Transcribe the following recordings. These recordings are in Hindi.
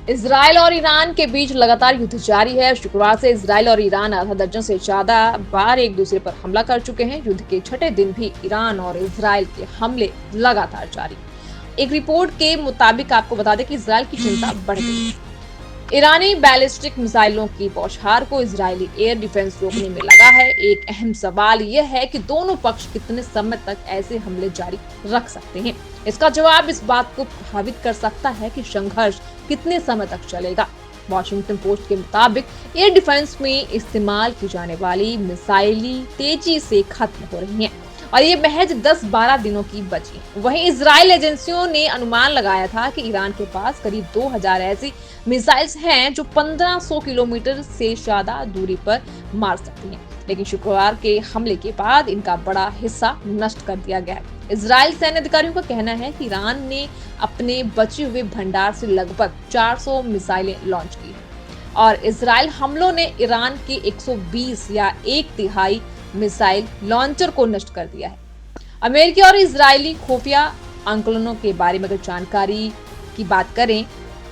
इजराइल और ईरान के बीच लगातार युद्ध जारी है। शुक्रवार से इजराइल और ईरान आधा दर्जन से ज्यादा बार एक दूसरे पर हमला कर चुके हैं। युद्ध के छठे दिन भी ईरान और इजराइल के हमले लगातार जारी। एक रिपोर्ट के मुताबिक आपको बता दें कि इजराइल की चिंता बढ़ गई है। ईरानी बैलिस्टिक मिसाइलों की बौछार को इजरायली एयर डिफेंस रोकने में लगा है। एक अहम सवाल यह है कि दोनों पक्ष कितने समय तक ऐसे हमले जारी रख सकते हैं। इसका जवाब इस बात को प्रभावित कर सकता है कि संघर्ष कितने समय तक चलेगा। वॉशिंगटन पोस्ट के मुताबिक एयर डिफेंस में इस्तेमाल की जाने वाली मिसाइलें तेजी से खत्म हो रही हैं और ये महज 10-12 दिनों की बची। वहीं इजराइल एजेंसियों ने अनुमान लगाया था कि ईरान के पास करीब 2000 ऐसी मिसाइल्स हैं जो 1500 किलोमीटर से ज्यादा दूरी पर मार सकती हैं, लेकिन शुक्रवार के हमले के बाद इनका बड़ा हिस्सा नष्ट कर दिया गया है। इजराइल सैन्य अधिकारियों का कहना है कि ईरान ने अपने बचे हुए भंडार से लगभग 400 मिसाइलें लॉन्च की और इजराइल हमलों ने ईरान के 120 या एक तिहाई मिसाइल लॉन्चर को नष्ट कर दिया है। अमेरिकी और इजरायली खुफिया आंकलनों के बारे में अगर जानकारी की बात करें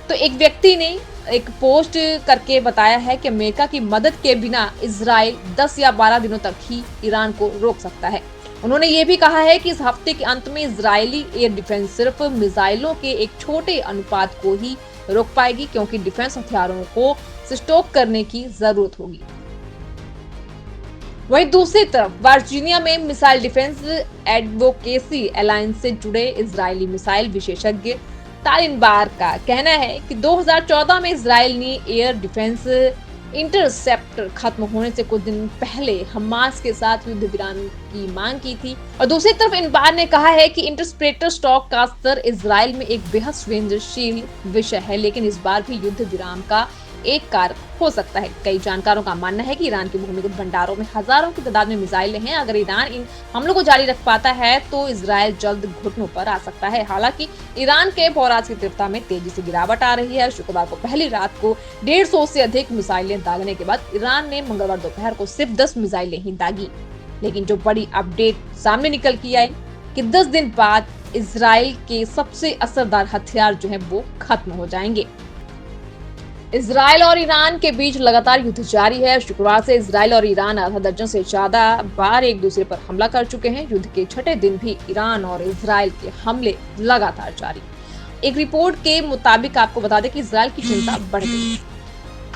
तो एक व्यक्ति ने एक पोस्ट करके बताया है कि अमेरिका की मदद के बिना इजराइल 10 या 12 दिनों तक ही ईरान को रोक सकता है। उन्होंने ये भी कहा है कि इस हफ्ते के अंत में इजरायली एयर डिफेंस सिर्फ मिसाइलों के एक छोटे अनुपात को ही रोक पाएगी, क्योंकि डिफेंस हथियारों को स्टॉक करने की जरूरत होगी। वहीं दूसरी तरफ वर्जीनिया में मिसाइल डिफेंस एडवोकेसी अलायंस से जुड़े इजरायली मिसाइल विशेषज्ञ तालिन बार का कहना है कि 2014 में इजराइल ने एयर डिफेंस इंटरसेप्टर खत्म होने से कुछ दिन पहले हमास के साथ युद्ध विराम की मांग की थी और दूसरी तरफ इन बार ने कहा है कि इंटरसेप्टर स्टॉक का स्तर इजराइल में एक बेहद संवेदनशील विषय है, लेकिन इस बार भी युद्ध विराम का एक कारक हो सकता है। कई जानकारों का मानना है कि ईरान के भूमिगत भंडारों में हजारों की तादाद में मिसाइलें हैं। अगर ईरान इन हमलों को जारी रख पाता है तो इजराइल जल्द घुटनों पर आ सकता है। हालांकि ईरान के पौराज की तीव्रता में तेजी से गिरावट आ रही है। शुक्रवार को पहली रात को 150 से अधिक मिसाइलें दागने के बाद ईरान ने मंगलवार दोपहर को सिर्फ 10 मिसाइलें ही दागी, लेकिन जो बड़ी अपडेट सामने निकल की आई कि 10 दिन बाद इजराइल के सबसे असरदार हथियार जो है वो खत्म हो जाएंगे। इजराइल और ईरान के बीच लगातार युद्ध जारी है। शुक्रवार से इजराइल और ईरान आधा दर्जन से ज्यादा बार एक दूसरे पर हमला कर चुके हैं। युद्ध के छठे दिन भी ईरान और इजराइल के हमले लगातार जारी। एक रिपोर्ट के मुताबिक आपको बता दें कि इजराइल की चिंता बढ़ गई है।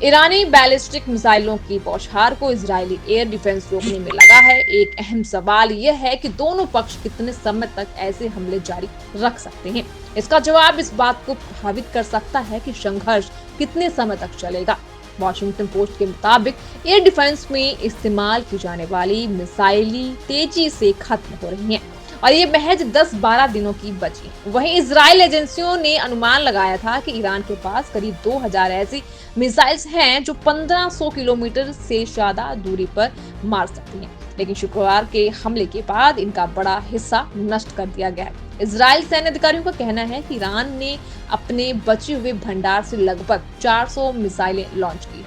ईरानी बैलिस्टिक मिसाइलों की बौछार को इजरायली एयर डिफेंस रोकने में लगा है। एक अहम सवाल यह है कि दोनों पक्ष कितने समय तक ऐसे हमले जारी रख सकते हैं। इसका जवाब इस बात को प्रभावित कर सकता है कि संघर्ष कितने समय तक चलेगा। वॉशिंगटन पोस्ट के मुताबिक एयर डिफेंस में इस्तेमाल की जाने वाली मिसाइलें तेजी से खत्म हो रही हैं और ये महज 10-12 दिनों की बची। वहीं इजराइल एजेंसियों ने अनुमान लगाया था कि ईरान के पास करीब 2000 ऐसी मिसाइल्स हैं जो 1500 किलोमीटर से ज्यादा दूरी पर मार सकती हैं, लेकिन शुक्रवार के हमले के बाद इनका बड़ा हिस्सा नष्ट कर दिया गया है। इजराइल सैन्य अधिकारियों का कहना है कि ईरान ने अपने बचे हुए भंडार से लगभग 400 मिसाइलें लॉन्च की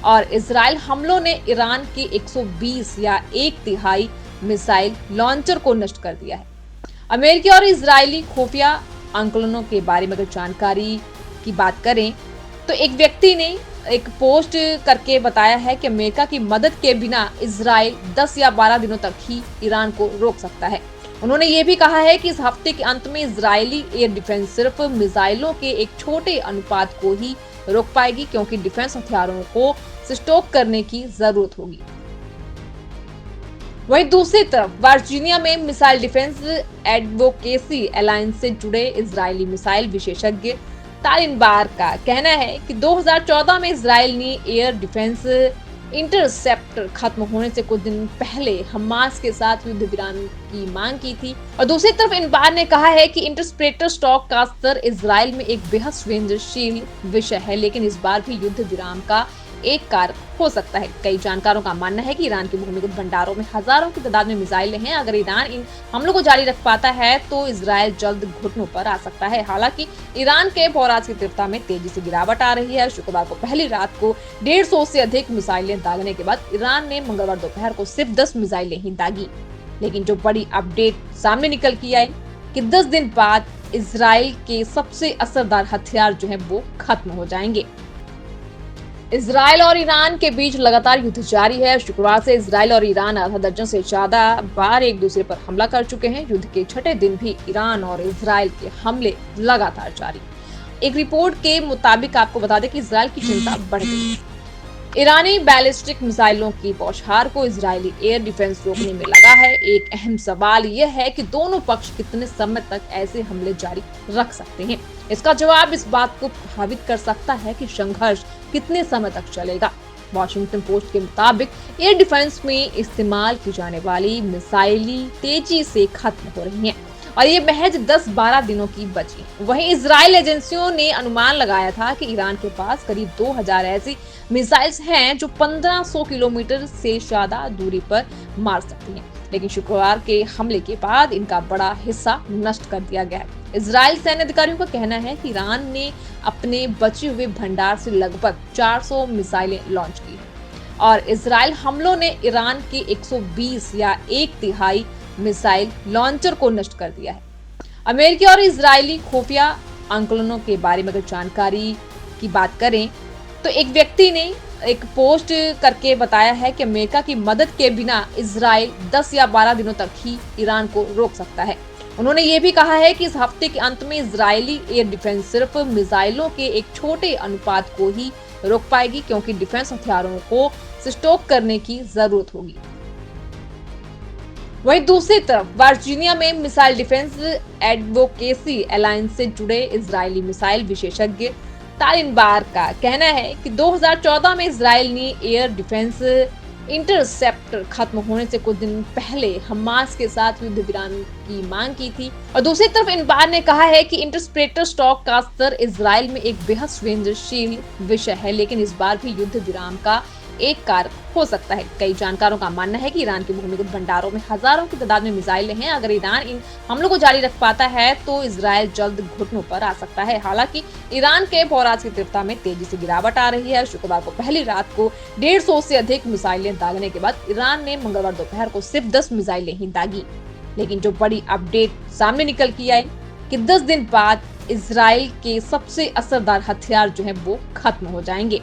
और इजराइल हमलों ने ईरान के 120 या एक तिहाई मिसाइल लॉन्चर को नष्ट कर दिया है। अमेरिकी और इजरायली खुफिया आंकलनों के बारे में अगर जानकारी की बात करें तो एक व्यक्ति ने एक पोस्ट करके बताया है कि अमेरिका की मदद के बिना इजराइल 10 या 12 दिनों तक ही ईरान को रोक सकता है। उन्होंने ये भी कहा है कि इस हफ्ते के अंत में इजरायली एयर डिफेंस सिर्फ मिसाइलों के एक छोटे अनुपात को ही रोक पाएगी, क्योंकि डिफेंस हथियारों को स्टॉक करने की जरूरत होगी। वहीं दूसरी तरफ वर्जीनिया में मिसाइल डिफेंस एडवोकेसी अलायंस से जुड़े इजरायली मिसाइल विशेषज्ञ तालिन बार का कहना है कि 2014 में इजराइल ने एयर डिफेंस इंटरसेप्टर खत्म होने से कुछ दिन पहले हमास के साथ युद्ध विराम की मांग की थी और दूसरी तरफ इन बार ने कहा है कि इंटरसेप्टर स्टॉक का स्तर इजराइल में एक बेहद संवेदनशील विषय है, लेकिन इस बार भी युद्ध विराम का एक कारक हो सकता है। कई जानकारों का मानना है कि ईरान के भूमिगत भंडारों में हजारों की तादाद में मिसाइलें हैं। अगर ईरान इन हमलों को जारी रख पाता है तो इजराइल जल्द घुटनों पर आ सकता है। हालांकि ईरान के पौराज की तीव्रता में तेजी से गिरावट आ रही है। शुक्रवार को पहली रात को 150 से अधिक मिसाइलें दागने के बाद ईरान ने मंगलवार दोपहर को सिर्फ 10 मिसाइलें ही दागी, लेकिन जो बड़ी अपडेट सामने निकल की आई कि 10 दिन बाद इजराइल के सबसे असरदार हथियार जो है वो खत्म हो जाएंगे। इजराइल और ईरान के बीच लगातार युद्ध जारी है। शुक्रवार से इजराइल और ईरान आधा दर्जन से ज्यादा बार एक दूसरे पर हमला कर चुके हैं। युद्ध के छठे दिन भी ईरान और इजराइल के हमले लगातार जारी। एक रिपोर्ट के मुताबिक आपको बता दें कि इजराइल की चिंता बढ़ गई है। ईरानी बैलिस्टिक मिसाइलों की बौछार को इजरायली एयर डिफेंस रोकने में लगा है। एक अहम सवाल यह है कि दोनों पक्ष कितने समय तक ऐसे हमले जारी रख सकते हैं। इसका जवाब इस बात को प्रभावित कर सकता है कि संघर्ष कितने समय तक चलेगा। वॉशिंगटन पोस्ट के मुताबिक एयर डिफेंस में इस्तेमाल की जाने वाली मिसाइलें तेजी से खत्म हो रही हैं और ये महज 10-12 दिनों की बची। वहीं इजराइल एजेंसियों ने अनुमान लगाया था कि ईरान के पास करीब 2000 ऐसी मिसाइल्स हैं जो 1500 किलोमीटर से ज्यादा दूरी पर मार सकती हैं, लेकिन शुक्रवार के हमले के बाद इनका बड़ा हिस्सा नष्ट कर दिया गया है। इजराइल सैन्य अधिकारियों का कहना है कि ईरान ने अपने बचे हुए भंडार से लगभग 400 मिसाइलें लॉन्च की और इजराइल हमलों ने ईरान के 120 या 1/3 मिसाइल लॉन्चर को नष्ट कर दिया है। अमेरिकी और इजरायली खुफिया आंकड़ों के बारे में अगर जानकारी की बात करें तो एक व्यक्ति ने एक पोस्ट करके बताया है कि अमेरिका की मदद के बिना इजराइल 10 या 12 दिनों तक ही ईरान को रोक सकता है। उन्होंने ये भी कहा है कि इस हफ्ते के अंत में इजरायली एयर डिफेंस सिर्फ मिसाइलों के एक छोटे अनुपात को ही रोक पाएगी, क्योंकि डिफेंस हथियारों को स्टॉक करने की जरूरत होगी। वहीं दूसरी तरफ वर्जीनिया में मिसाइल डिफेंस एडवोकेसी अलायंस से जुड़े इजरायली मिसाइल विशेषज्ञ तालिन बार का कहना है कि 2014 में इजराइल ने एयर डिफेंस इंटरसेप्टर खत्म होने से कुछ दिन पहले हमास के साथ युद्ध विराम की मांग की थी और दूसरी तरफ इनबार ने कहा है कि इंटरसेप्टर स्टॉक का स्तर इजराइल में एक बेहद संवेदनशील विषय है, लेकिन इस बार भी युद्ध विराम का एक कारक हो सकता है। कई जानकारों का मानना है कि ईरान के भूमिगत भंडारों में हजारों की तादाद में मिसाइलें हैं। अगर ईरान इन हमलों को जारी रख पाता है तो इजराइल जल्द घुटनों पर आ सकता है। हालांकि ईरान के पौराज की तीव्रता में तेजी से गिरावट आ रही है। शुक्रवार को पहली रात को 150 से अधिक मिसाइलें दागने के बाद ईरान ने मंगलवार दोपहर को सिर्फ 10 मिसाइलें ही दागी, लेकिन जो बड़ी अपडेट सामने निकल के आई कि 10 दिन बाद इजराइल के सबसे असरदार हथियार जो है वो खत्म हो जाएंगे।